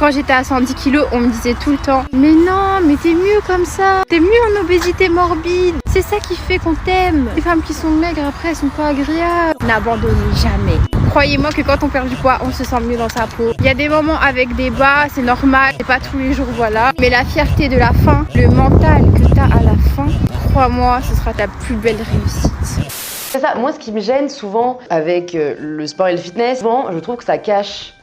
Quand j'étais à 110 kilos, on me disait tout le temps « Mais non, mais t'es mieux comme ça, t'es mieux en obésité morbide, c'est ça qui fait qu'on t'aime. Les femmes qui sont maigres, après, elles sont pas agréables. » N'abandonnez jamais. Croyez-moi que quand on perd du poids, on se sent mieux dans sa peau. Il y a des moments avec des bas, c'est normal, c'est pas tous les jours, voilà. Mais la fierté de la fin, le mental que t'as à la fin, crois-moi, ce sera ta plus belle réussite. C'est ça, moi ce qui me gêne souvent avec le sport et le fitness, souvent je trouve que ça cache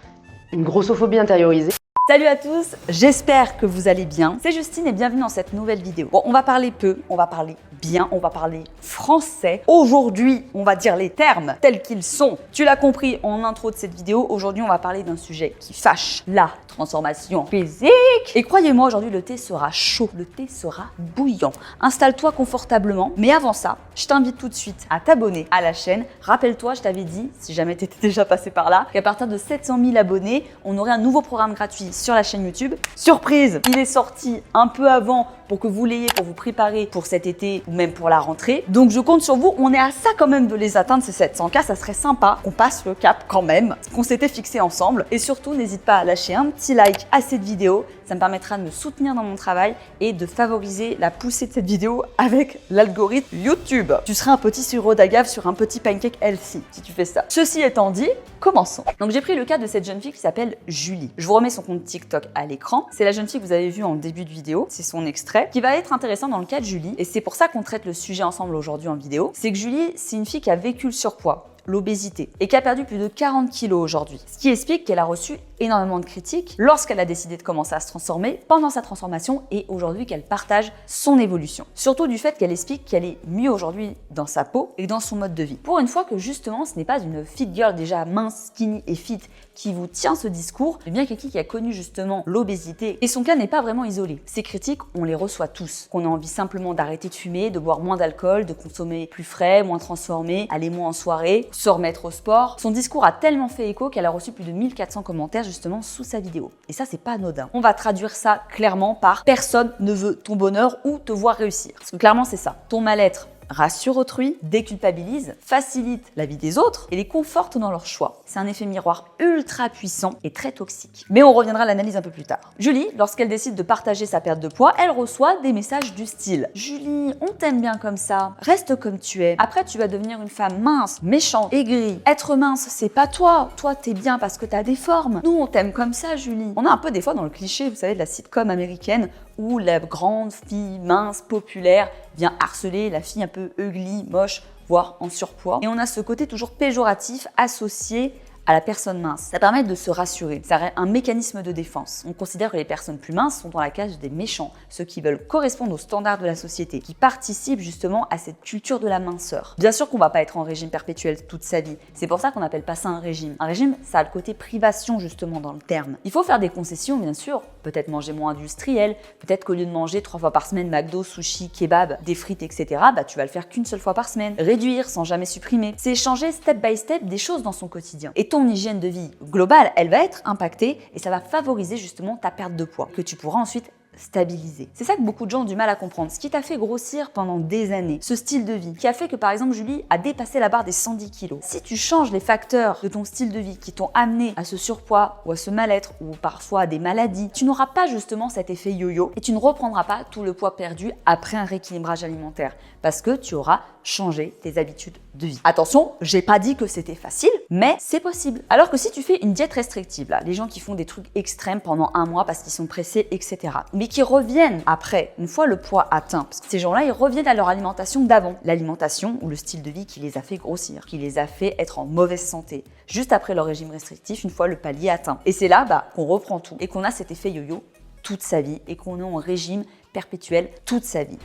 une grossophobie intériorisée. Salut à tous, j'espère que vous allez bien. C'est Justine et bienvenue dans cette nouvelle vidéo. Bon, on va parler peu, on va parler bien, on va parler français. Aujourd'hui, on va dire les termes tels qu'ils sont. Tu l'as compris en intro de cette vidéo, aujourd'hui on va parler d'un sujet qui fâche, la transformation physique. Et croyez-moi, aujourd'hui le thé sera chaud, le thé sera bouillant. Installe-toi confortablement, mais avant ça, je t'invite tout de suite à t'abonner à la chaîne. Rappelle-toi, je t'avais dit, si jamais tu étais déjà passé par là, qu'à partir de 700 000 abonnés, on aurait un nouveau programme gratuit sur la chaîne YouTube. Surprise, il est sorti un peu avant pour que vous l'ayez, pour vous préparer pour cet été ou même pour la rentrée. Donc je compte sur vous, on est à ça quand même de les atteindre ces 700K, ça serait sympa qu'on passe le cap quand même, qu'on s'était fixé ensemble. Et surtout, n'hésite pas à lâcher un petit like à cette vidéo, ça me permettra de me soutenir dans mon travail et de favoriser la poussée de cette vidéo avec l'algorithme YouTube. Tu seras un petit sirop d'agave sur un petit pancake healthy si tu fais ça. Ceci étant dit, commençons. Donc j'ai pris le cas de cette jeune fille qui s'appelle Julie. Je vous remets son compte TikTok à l'écran. C'est la jeune fille que vous avez vue en début de vidéo. C'est son extrait qui va être intéressant dans le cas de Julie. Et c'est pour ça qu'on traite le sujet ensemble aujourd'hui en vidéo. C'est que Julie, c'est une fille qui a vécu le surpoids, l'obésité et qui a perdu plus de 40 kilos aujourd'hui. Ce qui explique qu'elle a reçu énormément de critiques lorsqu'elle a décidé de commencer à se transformer pendant sa transformation et aujourd'hui qu'elle partage son évolution. Surtout du fait qu'elle explique qu'elle est mieux aujourd'hui dans sa peau et dans son mode de vie. Pour une fois que justement ce n'est pas une fit girl déjà mince, skinny et fit qui vous tient ce discours, mais bien quelqu'un qui a connu justement l'obésité et son cas n'est pas vraiment isolé. Ces critiques, on les reçoit tous. Qu'on a envie simplement d'arrêter de fumer, de boire moins d'alcool, de consommer plus frais, moins transformé, aller moins en soirée, se remettre au sport. Son discours a tellement fait écho qu'elle a reçu plus de 1400 commentaires justement sous sa vidéo. Et ça, c'est pas anodin. On va traduire ça clairement par personne ne veut ton bonheur ou te voir réussir. Parce que clairement, c'est ça. Ton mal-être rassure autrui, déculpabilise, facilite la vie des autres et les conforte dans leur choix. C'est un effet miroir ultra puissant et très toxique. Mais on reviendra à l'analyse un peu plus tard. Julie, lorsqu'elle décide de partager sa perte de poids, elle reçoit des messages du style « Julie, on t'aime bien comme ça, reste comme tu es. Après, tu vas devenir une femme mince, méchante, aigrie. Être mince, c'est pas toi. Toi, t'es bien parce que t'as des formes. Nous, on t'aime comme ça, Julie. » On a un peu des fois dans le cliché, vous savez, de la sitcom américaine où la grande fille mince, populaire, vient harceler la fille un peu ugly, moche, voire en surpoids. Et on a ce côté toujours péjoratif associé à la personne mince. Ça permet de se rassurer. Ça reste un mécanisme de défense. On considère que les personnes plus minces sont dans la cage des méchants, ceux qui veulent correspondre aux standards de la société, qui participent justement à cette culture de la minceur. Bien sûr qu'on va pas être en régime perpétuel toute sa vie. C'est pour ça qu'on appelle pas ça un régime. Un régime, ça a le côté privation justement dans le terme. Il faut faire des concessions, bien sûr. Peut-être manger moins industriel. Peut-être qu'au lieu de manger 3 fois par semaine McDo, sushi, kebab, des frites, etc., tu vas le faire qu'une seule fois par semaine. Réduire sans jamais supprimer. C'est changer step by step des choses dans son quotidien. Et ton hygiène de vie globale, elle va être impactée et ça va favoriser justement ta perte de poids que tu pourras ensuite stabiliser. C'est ça que beaucoup de gens ont du mal à comprendre. Ce qui t'a fait grossir pendant des années, ce style de vie, qui a fait que par exemple Julie a dépassé la barre des 110 kilos. Si tu changes les facteurs de ton style de vie qui t'ont amené à ce surpoids ou à ce mal-être ou parfois à des maladies, tu n'auras pas justement cet effet yo-yo et tu ne reprendras pas tout le poids perdu après un rééquilibrage alimentaire parce que tu auras changé tes habitudes de vie. Attention, j'ai pas dit que c'était facile, mais c'est possible. Alors que si tu fais une diète restrictive, là, les gens qui font des trucs extrêmes pendant un mois parce qu'ils sont pressés, etc., mais qui reviennent après, une fois le poids atteint, parce que ces gens-là, ils reviennent à leur alimentation d'avant. L'alimentation ou le style de vie qui les a fait grossir, qui les a fait être en mauvaise santé, juste après leur régime restrictif, une fois le palier atteint. Et c'est là qu'on reprend tout et qu'on a cet effet yo-yo toute sa vie et qu'on est en régime perpétuel toute sa vie.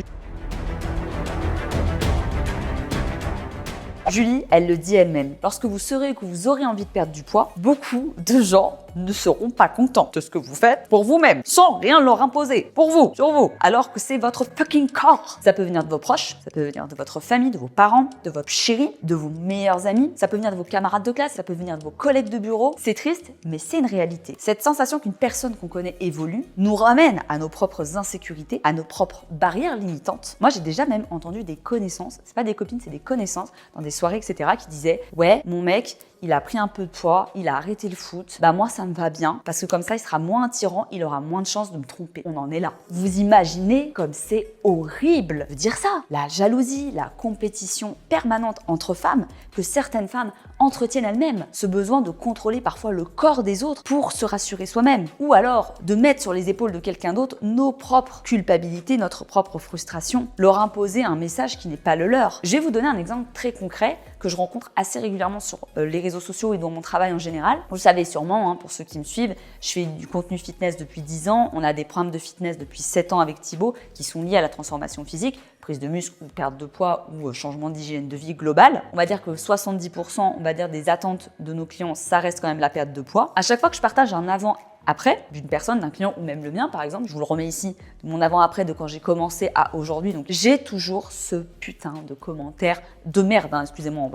Julie, elle le dit elle-même. Lorsque vous saurez que vous aurez envie de perdre du poids, beaucoup de gens ne seront pas contents de ce que vous faites pour vous-même, sans rien leur imposer, pour vous, sur vous, alors que c'est votre fucking corps. Ça peut venir de vos proches, ça peut venir de votre famille, de vos parents, de votre chéri, de vos meilleurs amis, ça peut venir de vos camarades de classe, ça peut venir de vos collègues de bureau. C'est triste, mais c'est une réalité. Cette sensation qu'une personne qu'on connaît évolue nous ramène à nos propres insécurités, à nos propres barrières limitantes. Moi, j'ai déjà même entendu des connaissances, c'est pas des copines, c'est des connaissances, dans des soirées, etc., qui disaient « Ouais, mon mec, il a pris un peu de poids, il a arrêté le foot, bah moi ça me va bien parce que comme ça il sera moins attirant, il aura moins de chances de me tromper. On en est là. Vous imaginez comme c'est horrible de dire ça. La jalousie, la compétition permanente entre femmes que certaines femmes entretiennent elles-mêmes. Ce besoin de contrôler parfois le corps des autres pour se rassurer soi-même. Ou alors de mettre sur les épaules de quelqu'un d'autre nos propres culpabilités, notre propre frustration, leur imposer un message qui n'est pas le leur. Je vais vous donner un exemple très concret que je rencontre assez régulièrement sur les réseaux sociaux et dans mon travail en général. Vous le savez sûrement, hein, pour ceux qui me suivent, je fais du contenu fitness depuis 10 ans. On a des programmes de fitness depuis 7 ans avec Thibaut qui sont liés à la transformation physique, prise de muscle ou perte de poids ou changement d'hygiène de vie globale. On va dire que 70%, on va dire des attentes de nos clients, ça reste quand même la perte de poids. À chaque fois que je partage un avant-après d'une personne, d'un client ou même le mien par exemple, je vous le remets ici, de mon avant-après de quand j'ai commencé à aujourd'hui. Donc j'ai toujours ce putain de commentaire de merde, hein, excusez-moi,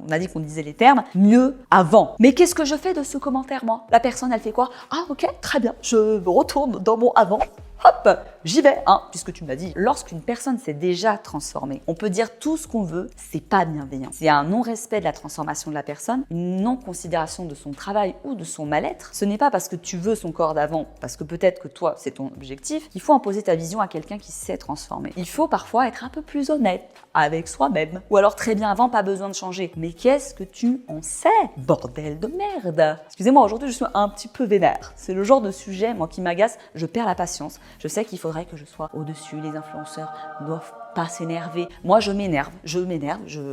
on a dit qu'on disait les termes, mieux avant. Mais qu'est-ce que je fais de ce commentaire moi? La personne elle fait quoi? Ah ok, très bien, je retourne dans mon avant. Hop, j'y vais, hein, puisque tu m'as dit. Lorsqu'une personne s'est déjà transformée, on peut dire tout ce qu'on veut, c'est pas bienveillant. C'est un non-respect de la transformation de la personne, une non-considération de son travail ou de son mal-être. Ce n'est pas parce que tu veux son corps d'avant, parce que peut-être que toi, c'est ton objectif, qu'il faut imposer ta vision à quelqu'un qui s'est transformé. Il faut parfois être un peu plus honnête avec soi-même. Ou alors très bien avant, pas besoin de changer. Mais qu'est-ce que tu en sais? Bordel de merde! Excusez-moi, aujourd'hui, je suis un petit peu vénère. C'est le genre de sujet, moi, qui m'agace, je perds la patience. Je sais qu'il faudrait que je sois au-dessus, les influenceurs ne doivent pas s'énerver. Moi, je m'énerve,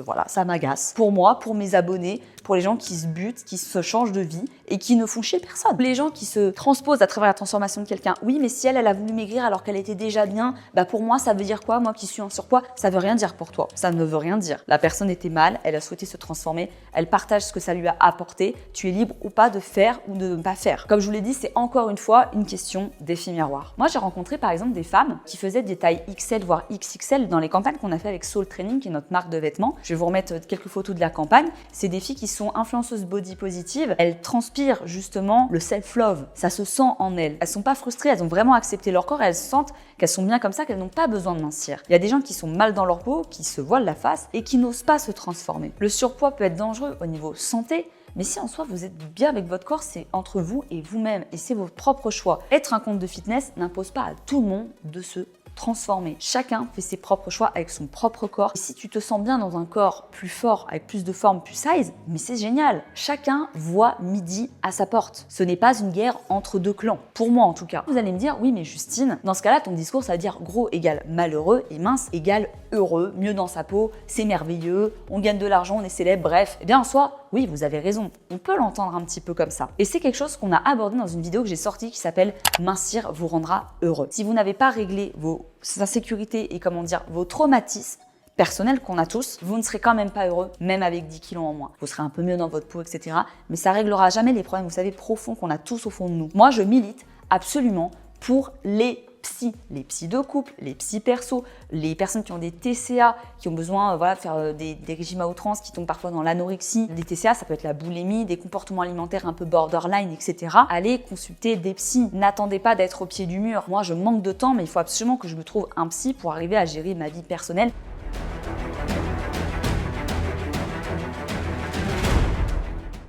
voilà, ça m'agace. Pour moi, pour mes abonnés, pour les gens qui se butent, qui se changent de vie et qui ne font chier personne. Les gens qui se transposent à travers la transformation de quelqu'un. Oui, mais si elle a voulu maigrir alors qu'elle était déjà bien, bah pour moi, ça veut dire quoi? Moi qui suis en surpoids, ça veut rien dire pour toi. Ça ne veut rien dire. La personne était mal, elle a souhaité se transformer, elle partage ce que ça lui a apporté. Tu es libre ou pas de faire ou de ne pas faire. Comme je vous l'ai dit, c'est encore une fois une question d'effet miroir. Moi, j'ai rencontré par exemple des femmes qui faisaient des tailles XL voire XXL dans les campagnes qu'on a fait avec Soul Training, qui est notre marque de vêtements. Je vais vous remettre quelques photos de la campagne. C'est des filles qui sont influenceuses body positive. Elles transpirent justement le self-love. Ça se sent en elles. Elles sont pas frustrées, elles ont vraiment accepté leur corps et elles sentent qu'elles sont bien comme ça, qu'elles n'ont pas besoin de mincir. Il y a des gens qui sont mal dans leur peau, qui se voilent la face et qui n'osent pas se transformer. Le surpoids peut être dangereux au niveau santé, mais si en soi vous êtes bien avec votre corps, c'est entre vous et vous-même et c'est votre propre choix. Être un compte de fitness n'impose pas à tout le monde de se transformer. Chacun fait ses propres choix avec son propre corps. Et si tu te sens bien dans un corps plus fort, avec plus de forme, plus size, mais c'est génial. Chacun voit midi à sa porte. Ce n'est pas une guerre entre deux clans. Pour moi en tout cas. Vous allez me dire, oui mais Justine, dans ce cas-là, ton discours ça veut dire gros égale malheureux et mince égale heureux, mieux dans sa peau, c'est merveilleux, on gagne de l'argent, on est célèbre, bref. Eh bien en soi, oui, vous avez raison. On peut l'entendre un petit peu comme ça. Et c'est quelque chose qu'on a abordé dans une vidéo que j'ai sortie qui s'appelle « Mincir vous rendra heureux ». Si vous n'avez pas réglé vos insécurités et comment dire, vos traumatismes personnels qu'on a tous, vous ne serez quand même pas heureux, même avec 10 kilos en moins. Vous serez un peu mieux dans votre peau, etc. Mais ça réglera jamais les problèmes, vous savez, profonds qu'on a tous au fond de nous. Moi, je milite absolument pour les psys de couple, les psys perso, les personnes qui ont des TCA, qui ont besoin de faire des régimes à outrance, qui tombent parfois dans l'anorexie. Les TCA, ça peut être la boulimie, des comportements alimentaires un peu borderline, etc. Allez consulter des psys. N'attendez pas d'être au pied du mur. Moi, je manque de temps, mais il faut absolument que je me trouve un psy pour arriver à gérer ma vie personnelle.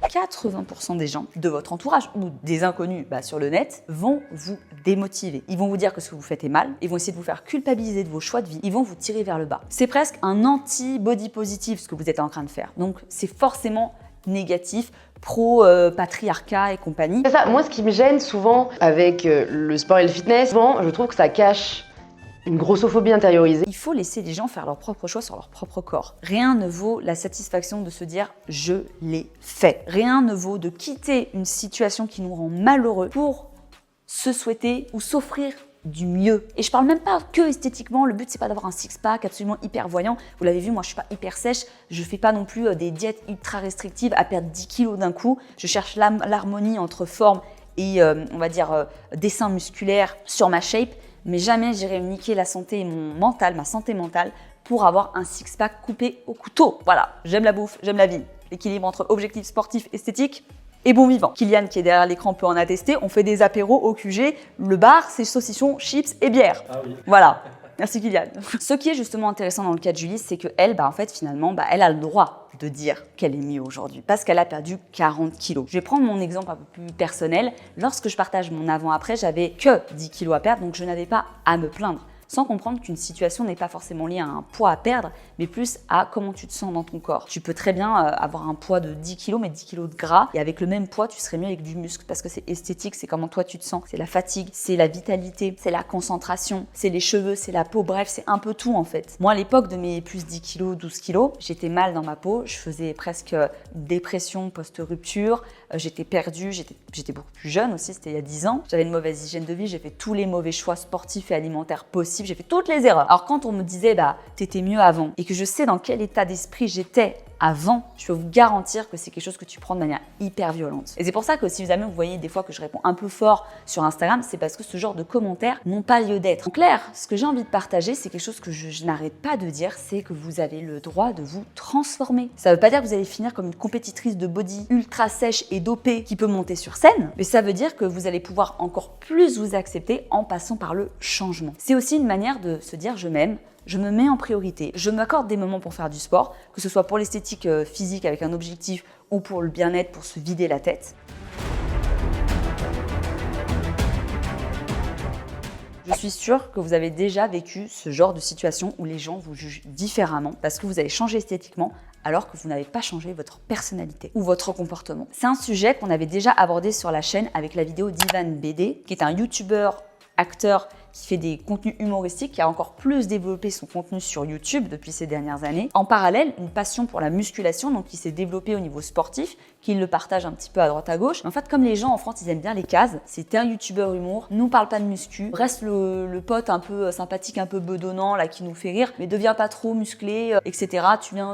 80% des gens de votre entourage ou des inconnus sur le net vont vous démotiver. Ils vont vous dire que ce que vous faites est mal, ils vont essayer de vous faire culpabiliser de vos choix de vie, ils vont vous tirer vers le bas. C'est presque un anti-body positive ce que vous êtes en train de faire. Donc c'est forcément négatif, pro-patriarcat et compagnie. C'est ça, moi ce qui me gêne souvent avec le sport et le fitness, souvent je trouve que ça cache une grossophobie intériorisée. Il faut laisser les gens faire leur propre choix sur leur propre corps. Rien ne vaut la satisfaction de se dire « je l'ai fait ». Rien ne vaut de quitter une situation qui nous rend malheureux pour se souhaiter ou s'offrir du mieux. Et je parle même pas que esthétiquement, le but c'est pas d'avoir un six-pack absolument hyper voyant. Vous l'avez vu, moi je suis pas hyper sèche, je fais pas non plus des diètes ultra restrictives à perdre 10 kilos d'un coup. Je cherche l'harmonie entre forme et on va dire dessin musculaire sur ma shape. Mais jamais j'irai niquer la santé et mon mental, ma santé mentale, pour avoir un six-pack coupé au couteau. Voilà, j'aime la bouffe, j'aime la vie. L'équilibre entre objectif sportif, esthétique et bon vivant. Kylian, qui est derrière l'écran, peut en attester. On fait des apéros au QG. Le bar, c'est saucisson, chips et bière. Ah oui. Voilà. Merci Kylian. Ce qui est justement intéressant dans le cas de Julie, c'est qu'elle, en fait, finalement, elle a le droit de dire qu'elle est mieux aujourd'hui parce qu'elle a perdu 40 kilos. Je vais prendre mon exemple un peu plus personnel. Lorsque je partage mon avant-après, j'avais que 10 kilos à perdre, donc je n'avais pas à me plaindre. Sans comprendre qu'une situation n'est pas forcément liée à un poids à perdre, mais plus à comment tu te sens dans ton corps. Tu peux très bien avoir un poids de 10 kg, mais 10 kg de gras, et avec le même poids, tu serais mieux avec du muscle, parce que c'est esthétique, c'est comment toi tu te sens, c'est la fatigue, c'est la vitalité, c'est la concentration, c'est les cheveux, c'est la peau, bref, c'est un peu tout en fait. Moi, à l'époque de mes plus 10 kg, 12 kg, j'étais mal dans ma peau, je faisais presque une dépression post-rupture, j'étais perdue, j'étais beaucoup plus jeune aussi, c'était il y a 10 ans, j'avais une mauvaise hygiène de vie, j'ai fait tous les mauvais choix sportifs et alimentaires possibles, j'ai fait toutes les erreurs. Alors quand on me disait t'étais mieux avant et que je sais dans quel état d'esprit j'étais avant, je peux vous garantir que c'est quelque chose que tu prends de manière hyper violente. Et c'est pour ça que si jamais vous voyez des fois que je réponds un peu fort sur Instagram, c'est parce que ce genre de commentaires n'ont pas lieu d'être. En clair, ce que j'ai envie de partager, c'est quelque chose que je n'arrête pas de dire, c'est que vous avez le droit de vous transformer. Ça veut pas dire que vous allez finir comme une compétitrice de body ultra sèche et dopée qui peut monter sur scène, mais ça veut dire que vous allez pouvoir encore plus vous accepter en passant par le changement. C'est aussi une manière de se dire je m'aime, je me mets en priorité, je m'accorde des moments pour faire du sport, que ce soit pour l'esthétique physique avec un objectif ou pour le bien-être, pour se vider la tête. Je suis sûre que vous avez déjà vécu ce genre de situation où les gens vous jugent différemment parce que vous avez changé esthétiquement alors que vous n'avez pas changé votre personnalité ou votre comportement. C'est un sujet qu'on avait déjà abordé sur la chaîne avec la vidéo d'Ivan BD, qui est un youtubeur, acteur qui fait des contenus humoristiques, qui a encore plus développé son contenu sur YouTube depuis ces dernières années. En parallèle, une passion pour la musculation, donc qui s'est développée au niveau sportif, qu'il le partage un petit peu à droite à gauche. En fait, comme les gens en France, ils aiment bien les cases, c'est un youtubeur humour, nous parle pas de muscu, reste le pote un peu sympathique, un peu bedonnant, là, qui nous fait rire, mais devient pas trop musclé, etc.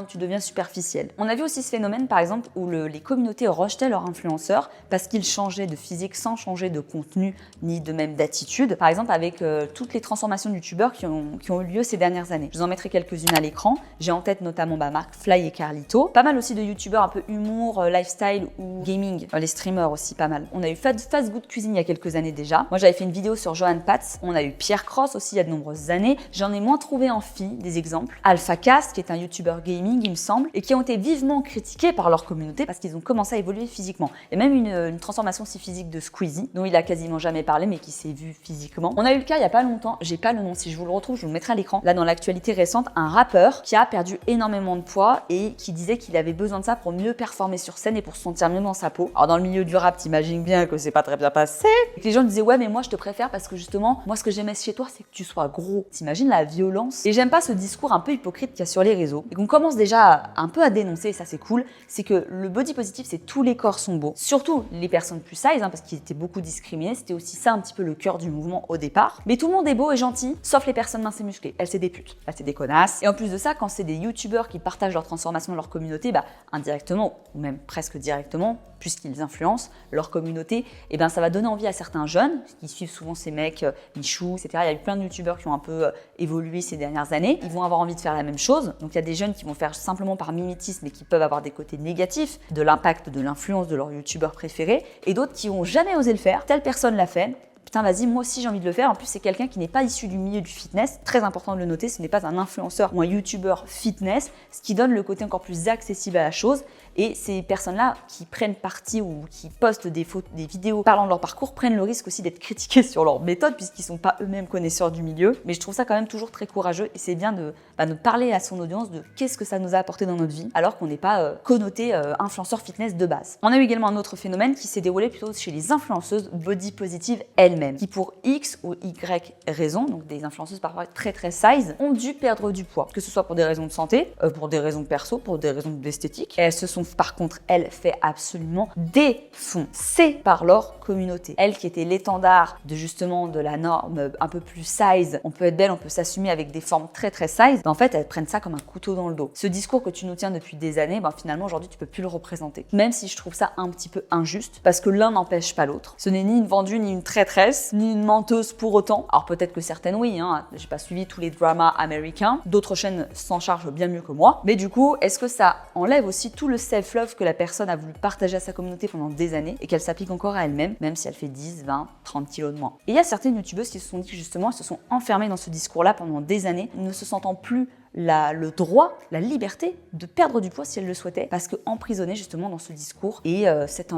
Tu deviens superficiel. On a vu aussi ce phénomène, par exemple, où les communautés rejetaient leurs influenceurs parce qu'ils changeaient de physique sans changer de contenu, ni de même d'attitude. Par exemple, avec toutes les transformations de youtubeurs qui ont eu lieu ces dernières années. Je vous en mettrai quelques-unes à l'écran. J'ai en tête notamment McFly et Carlito. Pas mal aussi de youtubeurs un peu humour, lifestyle ou gaming. Les streamers aussi, pas mal. On a eu Fast Good Cuisine il y a quelques années déjà. Moi, j'avais fait une vidéo sur Johan Patz. On a eu Pierre Cross aussi il y a de nombreuses années. J'en ai moins trouvé en filles des exemples. Alpha Cast, qui est un youtubeur gaming, il me semble, et qui ont été vivement critiqués par leur communauté parce qu'ils ont commencé à évoluer physiquement. Et même une transformation si physique de Squeezie, dont il a quasiment jamais parlé, mais qui s'est vu physiquement. On a eu le cas il y a pas longtemps, j'ai pas le nom, si je vous le retrouve, je vous le mettrai à l'écran. Là, dans l'actualité récente, un rappeur qui a perdu énormément de poids et qui disait qu'il avait besoin de ça pour mieux performer sur scène et pour se sentir mieux dans sa peau. Alors, dans le milieu du rap, t'imagines bien que c'est pas très bien passé. Et que les gens disaient, ouais, mais moi, je te préfère parce que justement, moi, ce que j'aimais chez toi, c'est que tu sois gros. T'imagines la violence? Et j'aime pas ce discours un peu hypocrite qu'il y a sur les réseaux et qu'on commence déjà un peu à dénoncer, et ça, c'est cool. C'est que le body positive, c'est tous les corps sont beaux. Surtout les personnes plus size, parce qu'ils étaient beaucoup discriminés. C'était aussi ça un petit peu le cœur du mouvement au départ. Mais tout le monde est beau et gentil, sauf les personnes minces et musclées. Elles, c'est des putes. Elles, c'est des connasses. Et en plus de ça, quand c'est des youtubeurs qui partagent leur transformation de leur communauté, indirectement, ou même presque directement, puisqu'ils influencent leur communauté, et ça va donner envie à certains jeunes, qui suivent souvent ces mecs, Michou, etc. Il y a eu plein de youtubeurs qui ont un peu évolué ces dernières années. Ils vont avoir envie de faire la même chose. Donc il y a des jeunes qui vont faire simplement par mimétisme et qui peuvent avoir des côtés négatifs de l'impact, de l'influence de leur youtubeur préféré, et d'autres qui n'ont jamais osé le faire. Telle personne l'a fait. Putain, vas-y, moi aussi j'ai envie de le faire. En plus, c'est quelqu'un qui n'est pas issu du milieu du fitness. Très important de le noter, ce n'est pas un influenceur ou un youtubeur fitness, ce qui donne le côté encore plus accessible à la chose. Et ces personnes-là qui prennent parti ou qui postent des vidéos parlant de leur parcours prennent le risque aussi d'être critiqués sur leur méthode puisqu'ils ne sont pas eux-mêmes connaisseurs du milieu. Mais je trouve ça quand même toujours très courageux et c'est bien de parler à son audience de qu'est-ce que ça nous a apporté dans notre vie alors qu'on n'est pas connoté influenceur fitness de base. On a eu également un autre phénomène qui s'est déroulé plutôt chez les influenceuses body positive elles-mêmes qui pour X ou Y raisons, donc des influenceuses parfois très très size, ont dû perdre du poids. Que ce soit pour des raisons de santé, pour des raisons perso, pour des raisons d'esthétique. Et elles se sont par contre, elles, fait absolument défoncer par leur communauté. Elles qui étaient l'étendard de justement de la norme un peu plus size, on peut être belle, on peut s'assumer avec des formes très très size, en fait elles prennent ça comme un couteau dans le dos. Ce discours que tu nous tiens depuis des années, finalement aujourd'hui tu peux plus le représenter. Même si je trouve ça un petit peu injuste, parce que l'un n'empêche pas l'autre. Ce n'est ni une vendue, ni une traîtresse, ni une menteuse pour autant. Alors peut-être que certaines oui, j'ai pas suivi tous les dramas américains, d'autres chaînes s'en chargent bien mieux que moi, mais du coup, est-ce que ça enlève aussi tout le self-love que la personne a voulu partager à sa communauté pendant des années et qu'elle s'applique encore à elle-même, même si elle fait 10, 20, 30 kilos de moins. Et il y a certaines youtubeuses qui se sont dit justement, elles se sont enfermées dans ce discours-là pendant des années, ne se sentant plus le droit, la liberté de perdre du poids si elle le souhaitait, parce qu'emprisonnée justement dans ce discours et cette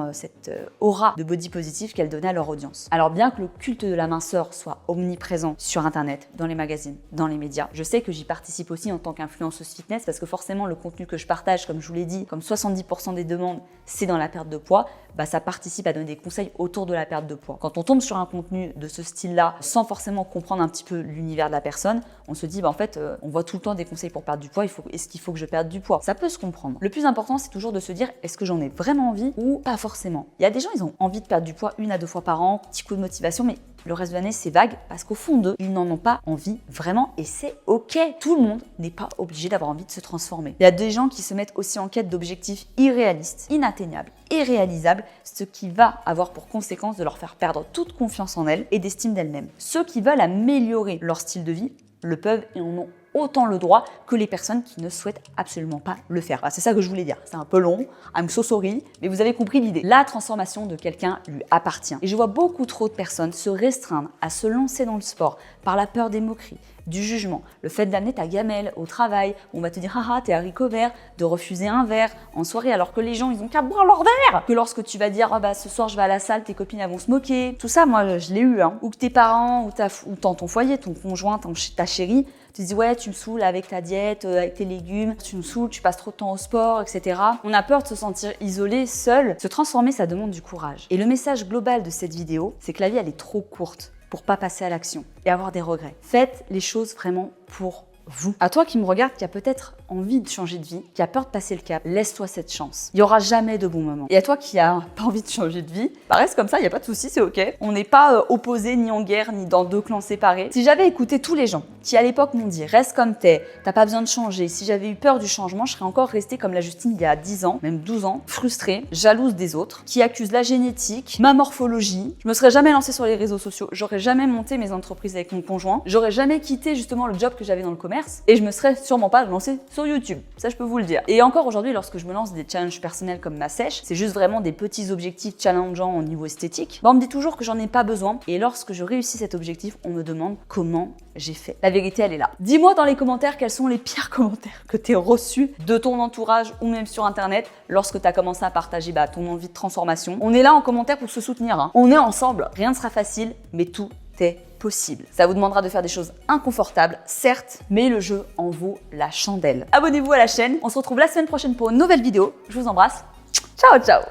aura de body positive qu'elle donnait à leur audience. Alors bien que le culte de la minceur soit omniprésent sur internet, dans les magazines, dans les médias, je sais que j'y participe aussi en tant qu'influenceuse fitness parce que forcément le contenu que je partage, comme je vous l'ai dit, comme 70% des demandes, c'est dans la perte de poids, ça participe à donner des conseils autour de la perte de poids. Quand on tombe sur un contenu de ce style-là, sans forcément comprendre un petit peu l'univers de la personne, on se dit en fait, on voit tout le temps des conseils pour perdre du poids, est-ce qu'il faut que je perde du poids? Ça peut se comprendre. Le plus important, c'est toujours de se dire, est-ce que j'en ai vraiment envie ou pas forcément? Il y a des gens, ils ont envie de perdre du poids 1 à 2 fois par an, petit coup de motivation, mais le reste de l'année, c'est vague parce qu'au fond d'eux, ils n'en ont pas envie vraiment et c'est ok. Tout le monde n'est pas obligé d'avoir envie de se transformer. Il y a des gens qui se mettent aussi en quête d'objectifs irréalistes, inatteignables et réalisables, ce qui va avoir pour conséquence de leur faire perdre toute confiance en elles et d'estime d'elles-mêmes. Ceux qui veulent améliorer leur style de vie le peuvent et en ont autant le droit que les personnes qui ne souhaitent absolument pas le faire. C'est ça que je voulais dire. C'est un peu long, I'm so sorry, mais vous avez compris l'idée. La transformation de quelqu'un lui appartient. Et je vois beaucoup trop de personnes se restreindre à se lancer dans le sport par la peur des moqueries, du jugement, le fait d'amener ta gamelle au travail, où on va te dire haha t'es haricots verts, de refuser un verre en soirée alors que les gens ils ont qu'à boire leur verre, que lorsque tu vas dire ce soir je vais à la salle, tes copines elles vont se moquer, tout ça moi je l'ai eu, ou que tes parents ou dans ton foyer, ton conjoint, ta chérie, tu te dis ouais tu me saoules avec ta diète, avec tes légumes, tu me saoules, tu passes trop de temps au sport, etc. On a peur de se sentir isolé, seul. Se transformer ça demande du courage. Et le message global de cette vidéo, c'est que la vie elle est trop courte pour pas passer à l'action et avoir des regrets. Faites les choses vraiment pour vous. À toi qui me regarde, qui a peut-être envie de changer de vie, qui a peur de passer le cap, laisse-toi cette chance. Il n'y aura jamais de bons moments. Et à toi qui a pas envie de changer de vie, reste comme ça, il n'y a pas de souci, c'est ok. On n'est pas opposés, ni en guerre, ni dans 2 clans séparés. Si j'avais écouté tous les gens qui à l'époque m'ont dit reste comme t'es, t'as pas besoin de changer, si j'avais eu peur du changement, je serais encore restée comme la Justine il y a 10 ans, même 12 ans, frustrée, jalouse des autres, qui accuse la génétique, ma morphologie. Je me serais jamais lancée sur les réseaux sociaux, j'aurais jamais monté mes entreprises avec mon conjoint, j'aurais jamais quitté justement le job que j'avais dans le commerce et je me serais sûrement pas lancée sur YouTube. Ça, je peux vous le dire. Et encore aujourd'hui, lorsque je me lance des challenges personnels comme ma sèche, c'est juste vraiment des petits objectifs challengeants au niveau esthétique. On me dit toujours que j'en ai pas besoin. Et lorsque je réussis cet objectif, on me demande comment j'ai fait. La vérité, elle est là. Dis-moi dans les commentaires quels sont les pires commentaires que tu as reçus de ton entourage ou même sur Internet lorsque tu as commencé à partager ton envie de transformation. On est là en commentaire pour se soutenir. On est ensemble. Rien ne sera facile, mais tout est possible. Ça vous demandera de faire des choses inconfortables, certes, mais le jeu en vaut la chandelle. Abonnez-vous à la chaîne. On se retrouve la semaine prochaine pour une nouvelle vidéo. Je vous embrasse. Ciao, ciao!